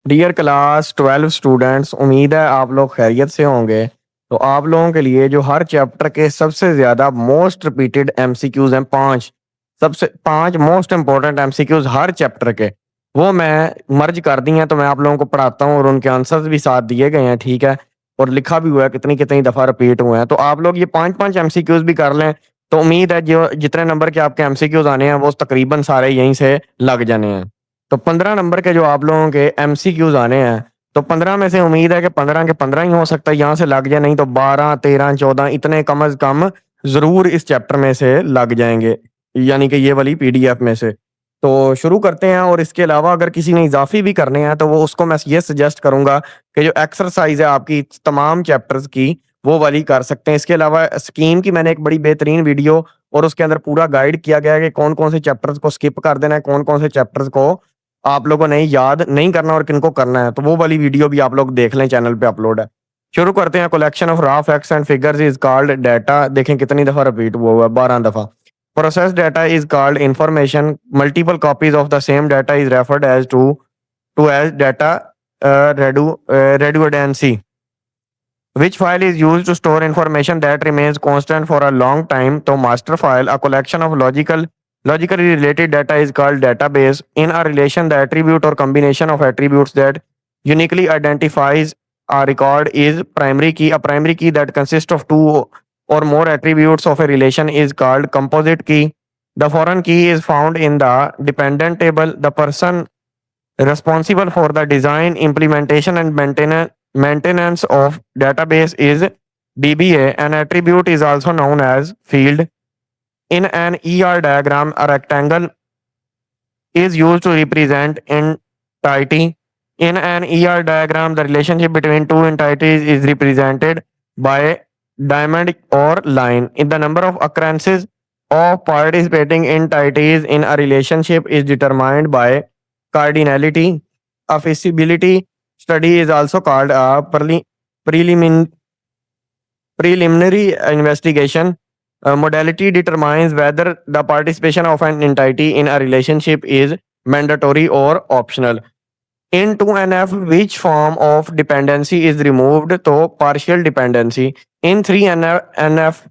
Dear class 12 students, उम्मीद है आप लोग खैरियत से होंगे। तो आप लोगों के लिए जो हर चैप्टर के सबसे ज़्यादा मोस्ट रिपीटेड एमसीक्यूज़ हैं, 5 मोस्ट इंपॉर्टेंट एमसीक्यूज़ हर चैप्टर के, वो मैं मर्ज कर दी हैं। तो मैं आप लोगों को पढ़ाता हूँ और उनके आंसर्स भी साथ दिए गए हैं, ठीक है? और लिखा भी हुआ है कितनी-कितनी दफ़ा रिपीट हुए हैं। तो आप लोग ये 5-5 एमसीक्यूज़ भी कर लें, तो उम्मीद है जो जितने नंबर के आपके एमसीक्यूज़ आने हैं, वो तकरीबन सारे यहीं से लग जाने हैं। तो 15 नंबर के जो आप लोगों के एमसीक्यूज़ आने हैं, तो 15 में से उम्मीद है कि 15 के 15 ही हो सकता है यहाँ से लग जाए, नहीं तो 12, 13, 14 इतने कम से कम ज़रूर इस चैप्टर में से लग जाएँगे, यानी कि ये वाली पीडीएफ में से। तो शुरू करते हैं, और इसके अलावा अगर किसी ने इज़ाफ़ी भी करने हैं, तो वो उसको मैं ये सजेस्ट करूँगा कि जो एक्सरसाइज़ है आपकी तमाम चैप्टर्स की, वो वाली कर सकते हैं। इसके अलावा स्कीम की मैंने एक बड़ी बेहतरीन वीडियो और उसके अंदर पूरा गाइड किया गया है कि कौन-कौन से चैप्टर्स को स्किप कर देना है, कौन-कौन से चैप्टर्स को आप लोगों ने याद नहीं करना और किनको करना है, तो वो वाली वीडियो भी आप लोग देख लें, चैनल पे अपलोड है। शुरू करते हैं। Collection of raw facts and figures is called data. देखें कितनी दफ़ा रिपीट हुआ है, 12 दफ़ा। Process data is called information. Multiple copies of the same data is referred as to as data redundancy. Which file is used to store information that remains constant for a long time? So master file, a collection of logically related data is called database. In a relation, the attribute or combination of attributes that uniquely identifies a record is primary key. A primary key that consists of two or more attributes of a relation is called composite key. The foreign key is found in the dependent table. The person responsible for the design, implementation, and maintenance of database is DBA. An attribute is also known as field. In an ER diagram, a rectangle is used to represent entity. In an ER diagram, the relationship between two entities is represented by diamond or line. In the number of occurrences of participating entities in a relationship is determined by cardinality. A feasibility study is also called a prelimin- preliminary investigation. Modality determines whether the participation of an entity in a relationship is mandatory or optional. In 2NF, which form of dependency is removed? तो partial dependency. In 3NF,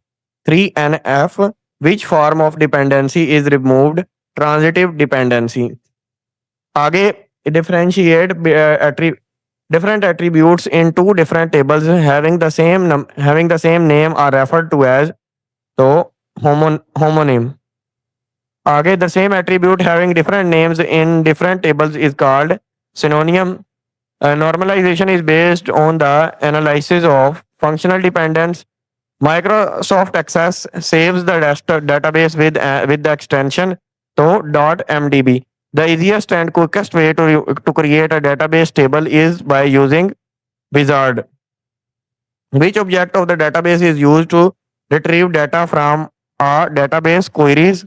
which form of dependency is removed? Transitive dependency. आगे differentiate different attributes in two different tables having the same name are referred to as तो homonym. आगे the same attribute having different names in different tables is called synonym. Normalization is based on the analysis of functional dependence. Microsoft Access saves the database with the extension to .mdb. The easiest and quickest way to create a database table is by using Wizard. Which object of the database is used to retrieve data from a database? Queries.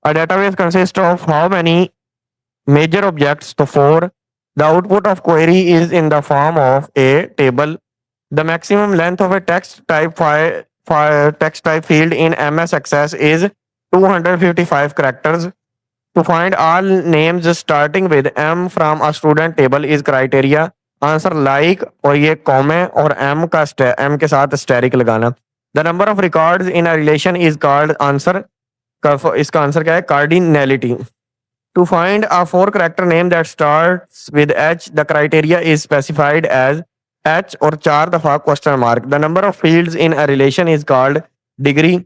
A database consists of how many major objects? To 4. The output of query is in the form of a table. The maximum length of a text type field in MS Access is 255 characters. To find all names starting with M from a student table is criteria. Answer like और ये कॉमे और M के साथ steric लगाना. The number of records in a relation is called answer. इसका answer क्या है? Cardinality. To find a four character name that starts with H, the criteria is specified as H और 4 दफा question mark. The number of fields in a relation is called degree.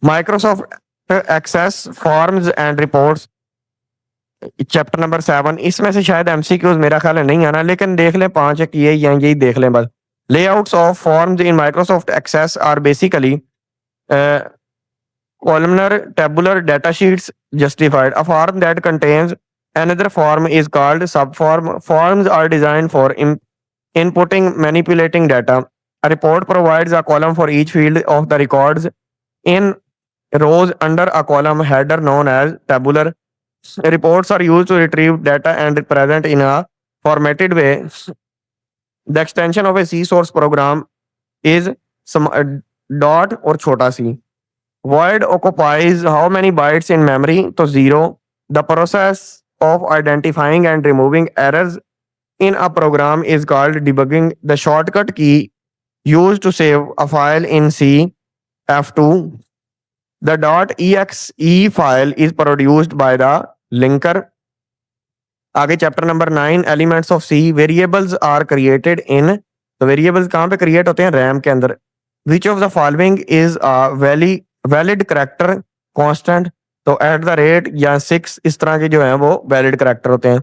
Microsoft Access forms and reports. Chapter number 7. इसमें से शायद MCQs मेरा ख्याल है नहीं आना, लेकिन देख लें 5 एक यही देख लें बस. Layouts of forms in Microsoft Access are basically columnar tabular data sheets. Justified. A form that contains another form is called subform. Forms are designed for inputting, manipulating data. A report provides a column for each field of the records in rows under a column header known as tabular. Reports are used to retrieve data and present in a formatted way. The extension of a C source program is dot or chota c. Void occupies how many bytes in memory? To 0. The process of identifying and removing errors in a program is called debugging. The shortcut key used to save a file in C, F2. The .exe file is produced by the linker. आगे chapter number 9 elements of C variables are created in तो variables कहाँ पे create होते हैं RAM के अंदर which of the following is a valid character constant तो at the rate या 6 इस तरह के जो है वो वैलिड करेक्टर होते हैं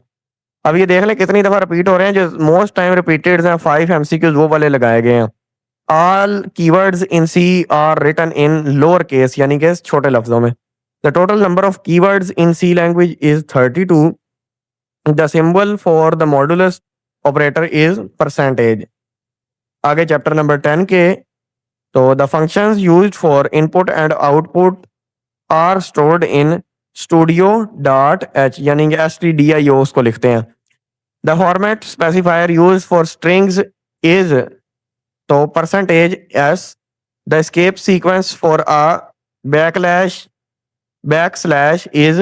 अब ये देख लें कितनी दफा रिपीट हो रहे हैं जो मोस्ट टाइम रिपीटेड हैं 5 एमसीक्यूज वो वाले लगाए गए हैं all keywords in C are written in lower case यानी कि छोटे लफ्जों में the total number of keywords in C language is 32 The symbol for the modulus operator is percentage. आगे चैप्टर नंबर 10 के तो the functions used for input and output are stored in studio.h यानी कि stdio उसको लिखते हैं. The format specifier used for strings is तो percentage s. The escape sequence for a backslash is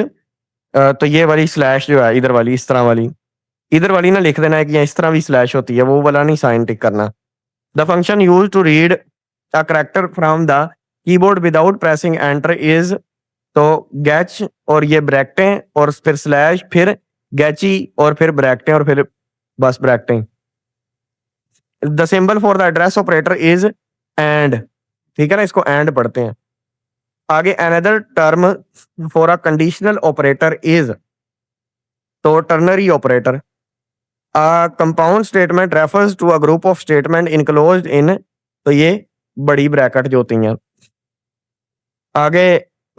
तो ये वाली स्लैश जो है इधर वाली ना लिख देना है कि इस तरह भी स्लैश होती है वो वाला नहीं साइन टिक करना the function use to read a character from the keyboard without pressing enter is तो गैच और ये ब्रैकेटें और फिर स्लैश फिर गैची और फिर ब्रैकेटें और फिर बस ब्रैकेटें the symbol for the address operator is and ठीक है ना इसको एंड पढ़ते हैं आगे another term for a conditional operator is तो ternary operator a compound statement refers to a group of statement enclosed in तो ये बड़ी ब्रैकेट जो होती हैं आगे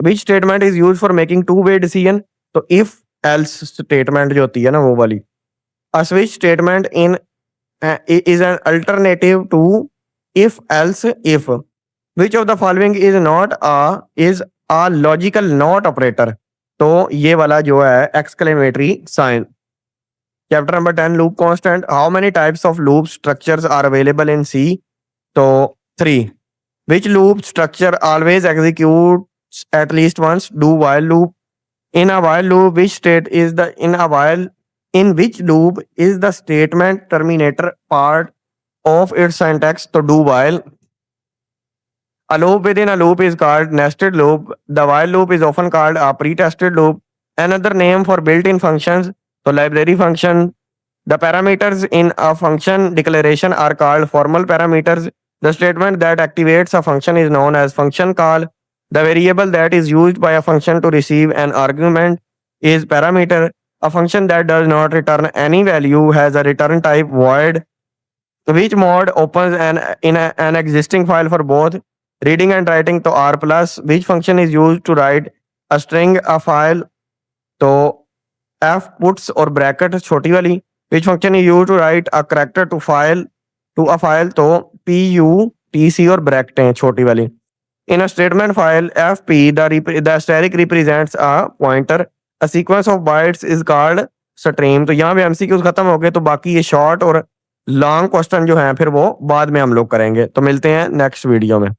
which statement is use for making two way decision तो इफ एल्स स्टेटमेंट जो होती है ना वो वाली a switch statement in is an alternative to if else if Which of the following is a logical not operator? तो ये वाला जो है exclamatory sign. Chapter number 10 loop constant. How many types of loop structures are available in C? तो 3. Which loop structure always executes at least once? Do while loop. In a while loop, which state is in which loop is the statement terminator part of its syntax? तो do while. A loop within a loop is called nested loop. The while loop is often called a pre-tested loop. Another name for built-in functions, so library function. The parameters in a function declaration are called formal parameters. The statement that activates a function is known as function call. The variable that is used by a function to receive an argument is parameter. A function that does not return any value has a return type void. Which mode opens an existing file for both reading and writing तो r plus which function is used to write a string a file तो f puts और bracket छोटी वाली which function is used to write a character to a file तो putc और bracket हैं छोटी वाली in a statement file fp the asterisk represents a pointer a sequence of bytes is called stream तो यहाँ पे MCQs खत्म हो गए तो बाकी ये शॉर्ट और लॉन्ग क्वेश्चन जो हैं फिर वो बाद में हम लोग करेंगे तो मिलते हैं नेक्स्ट वीडियो में